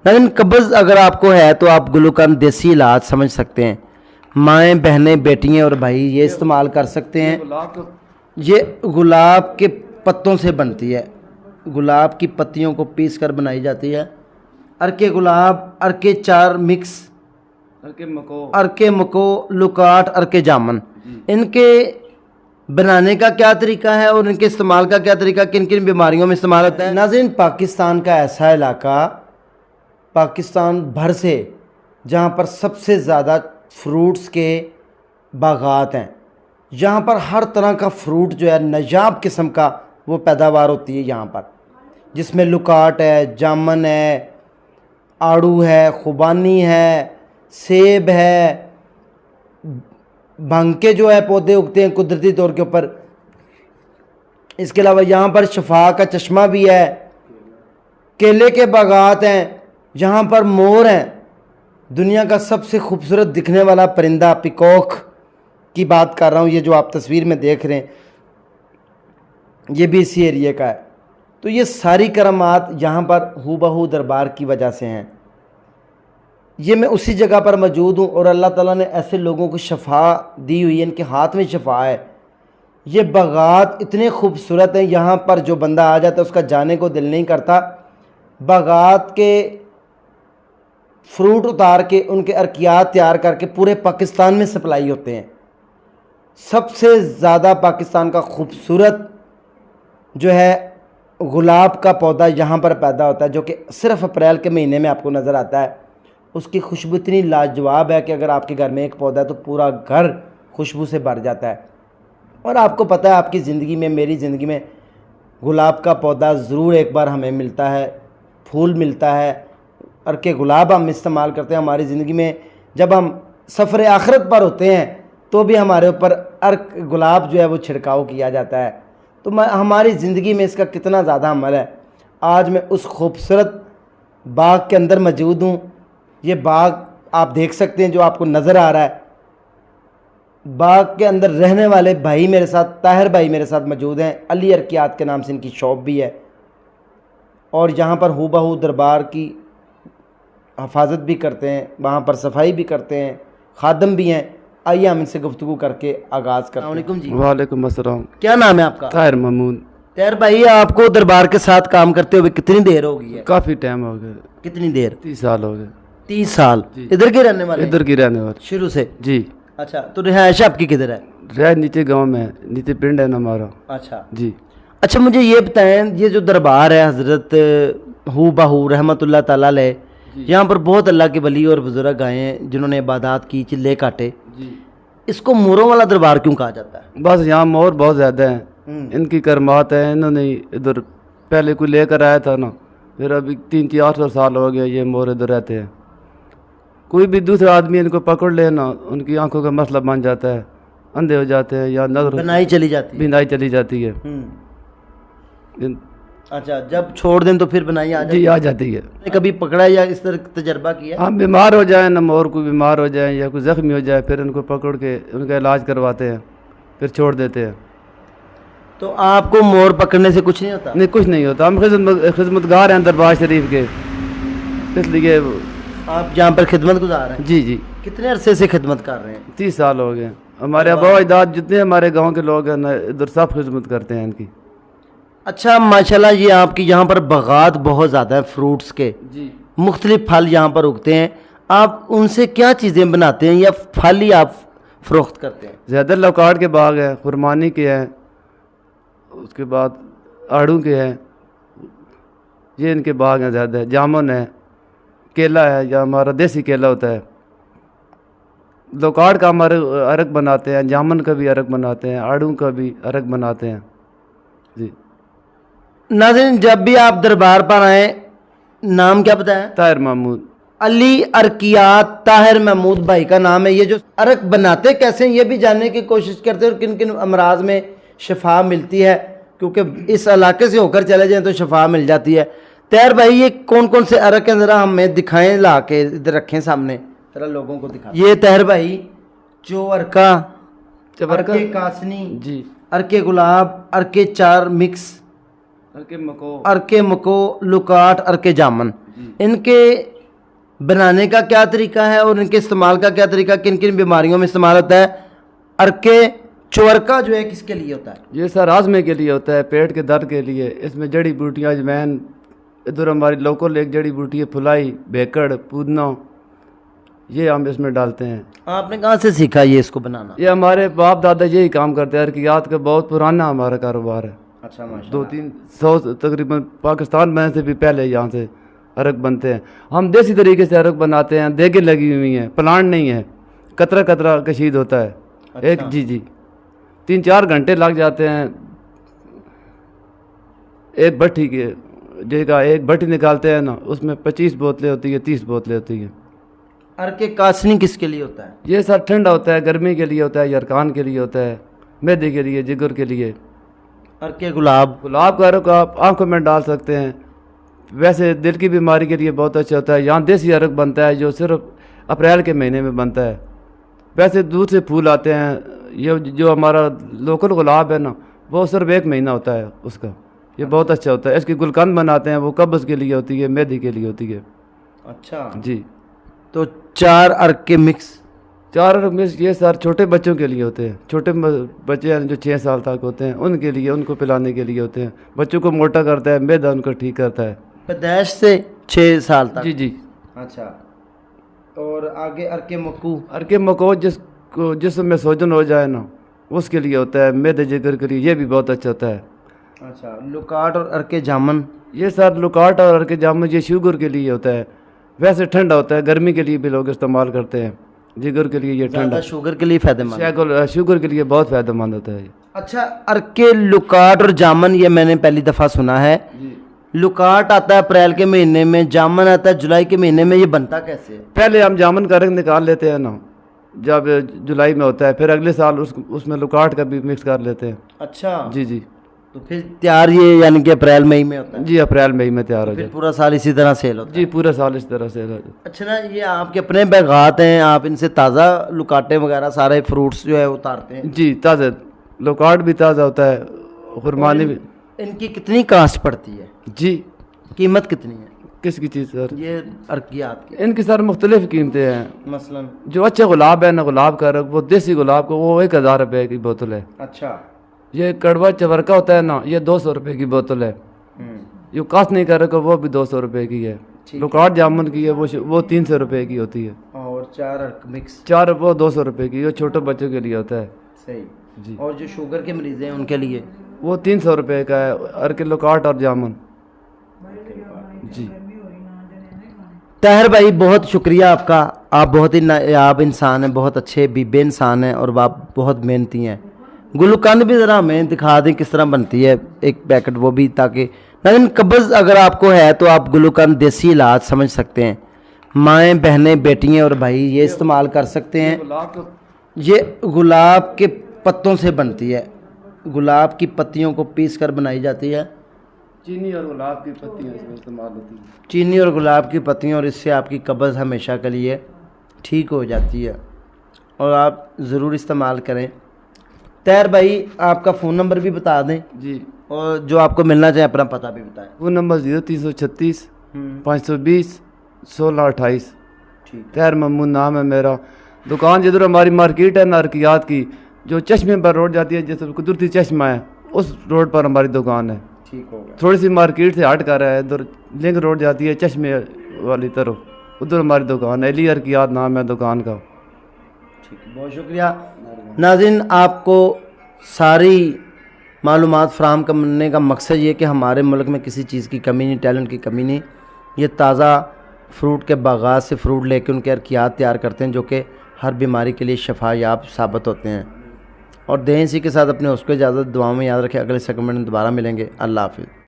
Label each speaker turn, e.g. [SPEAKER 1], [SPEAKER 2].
[SPEAKER 1] لیکن قبض اگر آپ کو ہے تو آپ گلوکان دیسی علاج سمجھ سکتے ہیں، مائیں بہنیں بیٹیاں اور بھائی یہ استعمال کر سکتے ہیں۔ یہ گلاب کے پتوں سے بنتی ہے، گلاب کی پتیوں کو پیس کر بنائی جاتی ہے۔ ارکے گلاب، ارکے چار مکس، ارکے مکو، لکاٹ، ارکے جامن، ان کے بنانے کا کیا طریقہ ہے اور ان کے استعمال کا کیا طریقہ، کن کن بیماریوں میں استعمال ہوتا ہے۔ ناظرین، پاکستان کا ایسا علاقہ، پاکستان بھر سے جہاں پر سب سے زیادہ فروٹس کے باغات ہیں، یہاں پر ہر طرح کا فروٹ جو ہے نایاب قسم کا وہ پیداوار ہوتی ہے یہاں پر، جس میں لکاٹ ہے، جامن ہے، آڑو ہے، خوبانی ہے، سیب ہے، بھنگ کے جو ہے پودے اگتے ہیں قدرتی طور کے اوپر۔ اس کے علاوہ یہاں پر شفا کا چشمہ بھی ہے، کیلے کے باغات ہیں، یہاں پر مور ہیں، دنیا کا سب سے خوبصورت دکھنے والا پرندہ پیکوک کی بات کر رہا ہوں، یہ جو آپ تصویر میں دیکھ رہے ہیں یہ بھی اسی ایریے کا ہے۔ تو یہ ساری کرامات یہاں پر ہو بہو دربار کی وجہ سے ہیں۔ یہ میں اسی جگہ پر موجود ہوں اور اللہ تعالیٰ نے ایسے لوگوں کو شفا دی ہوئی ہے، ان کے ہاتھ میں شفا ہے۔ یہ باغات اتنے خوبصورت ہیں، یہاں پر جو بندہ آ جاتا ہے اس کا جانے کو دل نہیں کرتا۔ باغات کے فروٹ اتار کے ان کے ارکیات تیار کر کے پورے پاکستان میں سپلائی ہوتے ہیں۔ سب سے زیادہ پاکستان کا خوبصورت جو ہے گلاب کا پودا یہاں پر پیدا ہوتا ہے، جو کہ صرف اپریل کے مہینے میں آپ کو نظر آتا ہے۔ اس کی خوشبو اتنی لاجواب ہے کہ اگر آپ کے گھر میں ایک پودا ہے تو پورا گھر خوشبو سے بھر جاتا ہے۔ اور آپ کو پتہ ہے آپ کی زندگی میں، میری زندگی میں گلاب کا پودا ضرور ایک بار ہمیں ملتا ہے، پھول ملتا ہے، ارکے گلاب ہم استعمال کرتے ہیں ہماری زندگی میں۔ جب ہم سفر آخرت پر ہوتے ہیں تو بھی ہمارے اوپر ارک گلاب جو ہے وہ چھڑکاؤ کیا جاتا ہے۔ تو ہماری زندگی میں اس کا کتنا زیادہ عمل ہے۔ آج میں اس خوبصورت باغ کے اندر موجود ہوں۔ یہ باغ آپ دیکھ سکتے ہیں جو آپ کو نظر آ رہا ہے۔ باغ کے اندر رہنے والے بھائی میرے ساتھ، طاہر بھائی میرے ساتھ موجود ہیں، علی ارکیات کے نام سے ان کی شاپ بھی ہے، اور یہاں پر ہو بہو دربار کی حفاظت بھی کرتے ہیں، وہاں پر صفائی بھی کرتے ہیں، خادم بھی ہیں۔ آئیے ہم ان سے گفتگو کر کے آغاز کرتے ہیں۔ السلام علیکم جی۔
[SPEAKER 2] وعلیکم السلام۔
[SPEAKER 1] کیا نام ہے آپ کا؟
[SPEAKER 2] طاہر محمود۔
[SPEAKER 1] طاہر بھائی، آپ کو دربار کے ساتھ کام کرتے ہوئے کتنی دیر ہو گئی ہے؟
[SPEAKER 2] کافی ٹائم ہو گیا،
[SPEAKER 1] کتنی دیر؟
[SPEAKER 2] 30 سال ہو گئے۔
[SPEAKER 1] 30 سال؟ ادھر کے رہنے والے؟
[SPEAKER 2] ادھر کی رہنے والے
[SPEAKER 1] شروع سے؟
[SPEAKER 2] جی۔
[SPEAKER 1] اچھا، تو رہائش آپ کی کدھر ہے؟
[SPEAKER 2] رہ نیچے گاؤں میں، نیچے پنڈ ہے نا ہمارا۔
[SPEAKER 1] اچھا
[SPEAKER 2] جی۔
[SPEAKER 1] اچھا، مجھے یہ بتائیں، یہ جو دربار ہے حضرت ہو بہو رحمۃ اللہ تعالیٰ علیہ، یہاں پر بہت اللہ کے ولی اور بزرگ آئے ہیں جنہوں نے عبادات کی، چلے کاٹے، اس کو موروں والا دربار کیوں کہا جاتا ہے؟
[SPEAKER 2] بس یہاں مور بہت زیادہ ہیں، ان کی کرمات ہیں، انہوں نے ادھر پہلے کوئی لے کر آیا تھا نا، پھر ابھی 300-400 سال ہو گیا یہ مور ادھر رہتے ہیں۔ کوئی بھی دوسرا آدمی ان کو پکڑ لے نا، ان کی آنکھوں کا مسئلہ بن جاتا ہے، اندھے ہو جاتے ہیں یا نظر
[SPEAKER 1] بنائی چلی جاتی ہے؟
[SPEAKER 2] بینائی چلی جاتی ہے۔
[SPEAKER 1] اچھا، جب چھوڑ دیں تو پھر بنائی آ جاتی
[SPEAKER 2] جی، آ جاتی ہے۔
[SPEAKER 1] ہے؟ کبھی پکڑا یا اس طرح تجربہ کیا؟
[SPEAKER 2] ہم بیمار ہو جائیں نا، مور کوئی بیمار ہو جائیں یا کوئی زخمی ہو جائے، پھر ان کو پکڑ کے ان کا علاج کرواتے ہیں، پھر چھوڑ دیتے ہیں۔
[SPEAKER 1] تو آپ کو مور پکڑنے سے کچھ نہیں ہوتا؟
[SPEAKER 2] نہیں، کچھ نہیں ہوتا، ہم خدمتگار ہیں دربار شریف کے، اس لیے
[SPEAKER 1] آپ یہاں پر خدمت گزار ہیں؟
[SPEAKER 2] جی جی۔
[SPEAKER 1] کتنے عرصے سے خدمت کر رہے ہیں؟
[SPEAKER 2] 30 سال ہو گئے۔ ہمارے آبا و اجداد جتنے ہمارے گاؤں کے لوگ ہیں نا، ادھر سب خدمت کرتے ہیں ان کی۔
[SPEAKER 1] اچھا، ماشاءاللہ، یہ آپ کی یہاں پر باغات بہت زیادہ ہیں فروٹس کے،
[SPEAKER 2] جی۔
[SPEAKER 1] مختلف پھل یہاں پر اگتے ہیں، آپ ان سے کیا چیزیں بناتے ہیں یا پھل ہی آپ فروخت کرتے ہیں؟
[SPEAKER 2] زیادہ لوکاٹ کے باغ ہیں، خرمانی کے ہیں، اس کے بعد آڑو کے ہیں، یہ ان کے باغ ہیں زیادہ ہے۔ جامن ہے، کیلا ہے، یا ہمارا دیسی کیلا ہوتا ہے۔ لوکاٹ کا ہمارے ارک بناتے ہیں، جامن کا بھی ارک بناتے ہیں، آڑو کا بھی ارک بناتے ہیں۔ جی۔
[SPEAKER 1] ناظرین، جب بھی آپ دربار پر آئیں، نام کیا بتایا؟
[SPEAKER 2] طاہر محمود۔
[SPEAKER 1] علی ارکیات طاہر محمود بھائی کا نام ہے۔ یہ جو ارک بناتے کیسے ہیں یہ بھی جاننے کی کوشش کرتے ہیں، اور کن کن امراض میں شفا ملتی ہے، کیونکہ اس علاقے سے ہو کر چلے جائیں تو شفا مل جاتی ہے۔ طاہر بھائی، یہ کون کون سے ارک ہیں ذرا ہمیں دکھائیں، لا کے ادھر رکھیں سامنے، ذرا لوگوں کو دکھائیں۔ یہ طاہر بھائی جو ارکا، ارکے کاسنی،
[SPEAKER 2] جی،
[SPEAKER 1] ارکے گلاب، ارکے چار مکس، ارکے مکو، لکاٹ، ارکے جامن، ان کے बनाने का क्या तरीका है और इनके इस्तेमाल का क्या तरीका, किन किन बीमारियों में इस्तेमाल होता है? अरके चुवरका जो है किसके लिए होता है?
[SPEAKER 2] ये सर आजमे के लिए होता है, पेट के दर्द के लिए। इसमें जड़ी बूटियाँ, अजमैन, इधर हमारी लोकल एक जड़ी बूटी है फुलाई, भेकड़, पुदना, ये हम इसमें डालते हैं।
[SPEAKER 1] आपने कहाँ से सीखा ये इसको बनाना?
[SPEAKER 2] ये हमारे बाप दादा यही काम करते हैं, अर्कियात का बहुत पुराना हमारा कारोबार है।
[SPEAKER 1] अच्छा माशाल्लाह।
[SPEAKER 2] 200-300 तकरीबन पाकिस्तान में से भी पहले यहाँ से अरक बनते हैं। हम देसी तरीके से अरक बनाते हैं, देगे लगी हुई हैं, प्लांट नहीं है, कतरा कतरा कशीद होता है।
[SPEAKER 1] अच्छा।
[SPEAKER 2] एक जी 3-4 घंटे लग जाते हैं एक भट्टी के जगह। एक भट्टी निकालते हैं ना, उसमें 25 बोतलें होती है, 30 बोतलें होती हैं।
[SPEAKER 1] अरके कासनी किसके लिए होता है?
[SPEAKER 2] ये सर ठंडा होता है, गर्मी के लिए होता है, यरकान के लिए होता है, मैदे के लिए, जिगर के लिए।
[SPEAKER 1] अरके गुलाब
[SPEAKER 2] का अरक आप आंखों में डाल सकते हैं। वैसे दिल की बीमारी के लिए बहुत अच्छा होता है। यहाँ देसी अरक बनता है जो सिर्फ अप्रैल के महीने में बनता है। वैसे दूध से फूल आते हैं। ये जो हमारा लोकल गुलाब है ना, वो सिर्फ 1 महीना होता है उसका। ये बहुत अच्छा होता है। इसकी गुलकंद बनाते हैं, वो कब्ज़ के लिए होती है, मैदे के लिए होती है।
[SPEAKER 1] अच्छा
[SPEAKER 2] जी।
[SPEAKER 1] तो 4 अरके मिक्स।
[SPEAKER 2] 4 अरक मिक्स ये सर छोटे बच्चों के लिए होते हैं। छोटे बच्चे हैं जो 6 साल तक होते हैं, उनके लिए, उनको पिलाने के लिए होते हैं। बच्चों को मोटा करता है, मैदा उनको ठीक करता है।
[SPEAKER 1] पैदाइश से 6 साल तक?
[SPEAKER 2] जी।
[SPEAKER 1] अच्छा। और आगे अरके मक्कू?
[SPEAKER 2] अरके मको जिसमें सोजन हो जाए ना, उसके लिए होता है, मैदे जिगर के लिए। ये भी बहुत अच्छा होता है।
[SPEAKER 1] अच्छा। लुकाट और अरके जामन?
[SPEAKER 2] ये सर लुकाट और अरके जामुन ये शुगर के लिए होता है। वैसे ठंडा होता है, गर्मी के लिए भी लोग इस्तेमाल करते हैं। जिगर के लिए ये ठंडा,
[SPEAKER 1] शुगर के लिए फायदेमंद,
[SPEAKER 2] शुगर के लिए बहुत फायदेमंद होता है।
[SPEAKER 1] अच्छा। अरके लुकाट और जामन ये मैंने पहली दफ़ा सुना है। लुकाट आता है अप्रैल के महीने में, जामन आता है जुलाई के महीने में। ये बनता कैसे है?
[SPEAKER 2] पहले हम जामुन का रंग निकाल लेते हैं ना, जब जुलाई में होता है, फिर अगले साल उसमें लुकाट का भी मिक्स कर लेते हैं।
[SPEAKER 1] अच्छा।
[SPEAKER 2] जी।
[SPEAKER 1] तो फिर तैयार ये यानी कि अप्रैल मई में होता है?
[SPEAKER 2] जी, अप्रैल मई में तैयार हो
[SPEAKER 1] फिर
[SPEAKER 2] जाए।
[SPEAKER 1] पूरा साल इसी तरह सेल होता है?
[SPEAKER 2] जी, पूरा साल इस तरह से।
[SPEAKER 1] अच्छा ना, ये आपके अपने बागात हैं, आप इनसे ताज़ा लुकाटे वगैरह सारे फ्रूट्स जो है उतारते हैं?
[SPEAKER 2] जी, ताज़ा लुकाट भी ताज़ा होता है, खुरमानी भी।
[SPEAKER 1] इनकी कितनी कास्ट पड़ती है?
[SPEAKER 2] जी।
[SPEAKER 1] कीमत कितनी है
[SPEAKER 2] किसकी चीज़ सर?
[SPEAKER 1] ये अरकियात की?
[SPEAKER 2] इनकी सर मुख्तलिफ कीमतें हैं।
[SPEAKER 1] मसलन
[SPEAKER 2] जो अच्छा गुलाब है ना, गुलाब का रंग, वो देसी गुलाब का, वो 1000 रुपये की बोतल है।
[SPEAKER 1] अच्छा।
[SPEAKER 2] ये कड़वा चवरका होता है ना, ये 200 रुपये की बोतल है। जो कास्ट नहीं कर रखा वो भी 200 रुपये की है। लुकाट जामुन की है, वो 300 रुपये की होती है।
[SPEAKER 1] और 4 अरक मिक्स?
[SPEAKER 2] 4 वो 200 रुपये की, वो छोटे बच्चों के लिए होता है।
[SPEAKER 1] सही
[SPEAKER 2] जी।
[SPEAKER 1] और जो शुगर के मरीज़ हैं उनके लिए?
[SPEAKER 2] वो 300 रुपये का है, अरके लुकाट और जामुन। जी।
[SPEAKER 1] ताहिर भाई बहुत शुक्रिया आपका। आप बहुत ही नायाब इंसान हैं, बहुत अच्छे बीबे इंसान हैं और आप बहुत मेहनती हैं। गुलकंद भी ज़रा हमें दिखा दें किस तरह बनती है, एक पैकेट वो भी, ताकि लेकिन कब्ज़ अगर आपको है तो आप गुलकंद देसी इलाज समझ सकते हैं। माएँ, बहनें, बेटियाँ और भाई ये इस्तेमाल कर सकते हैं। ये गुलाब के पत्तों से बनती है, गुलाब की पत्तियों को पीस कर बनाई जाती है।
[SPEAKER 2] चीनी और गुलाब की पत्तियाँ इसमें इस्तेमाल होती हैं।
[SPEAKER 1] चीनी और गुलाब की पत्तियाँ, और इससे आपकी कब्ज़ हमेशा के लिए ठीक हो जाती है और आप ज़रूर इस्तेमाल करें। ताहिर भाई आपका फ़ोन नंबर भी बता दें।
[SPEAKER 2] जी।
[SPEAKER 1] और जो आपको मिलना चाहे अपना पता भी बताएं।
[SPEAKER 2] Phone number 0336 520 1628।
[SPEAKER 1] ठीक।
[SPEAKER 2] ताहिर ममून नाम है मेरा। दुकान जिधर हमारी मार्केट है ना अरकियात की, जो चश्मे पर रोड जाती है, जैसे कुदरती चश्मा है, उस रोड पर हमारी दुकान है।
[SPEAKER 1] ठीक होगा।
[SPEAKER 2] थोड़ी सी मार्केट से हट कर है, इधर लिंक रोड जाती है चश्मे वाली तरफ, उधर हमारी दुकान है। अली अरकियात नाम है दुकान का।
[SPEAKER 1] ठीक है, बहुत शुक्रिया। नाज़रीन, आपको सारी मालूमात फ़राहम करने का मकसद ये कि हमारे मुल्क में किसी चीज़ की कमी नहीं, टैलेंट की कमी नहीं। ये ताज़ा फ्रूट के बागात से फ्रूट लेके उनके अरकियात तैयार करते हैं जो कि हर बीमारी के लिए शफायाब साबित होते हैं। और दें इसी के साथ अपने उसको इजाज़त, दुआओं में याद रखें। अगले सेगमेंट में दोबारा मिलेंगे। अल्लाह हाफ़िज़।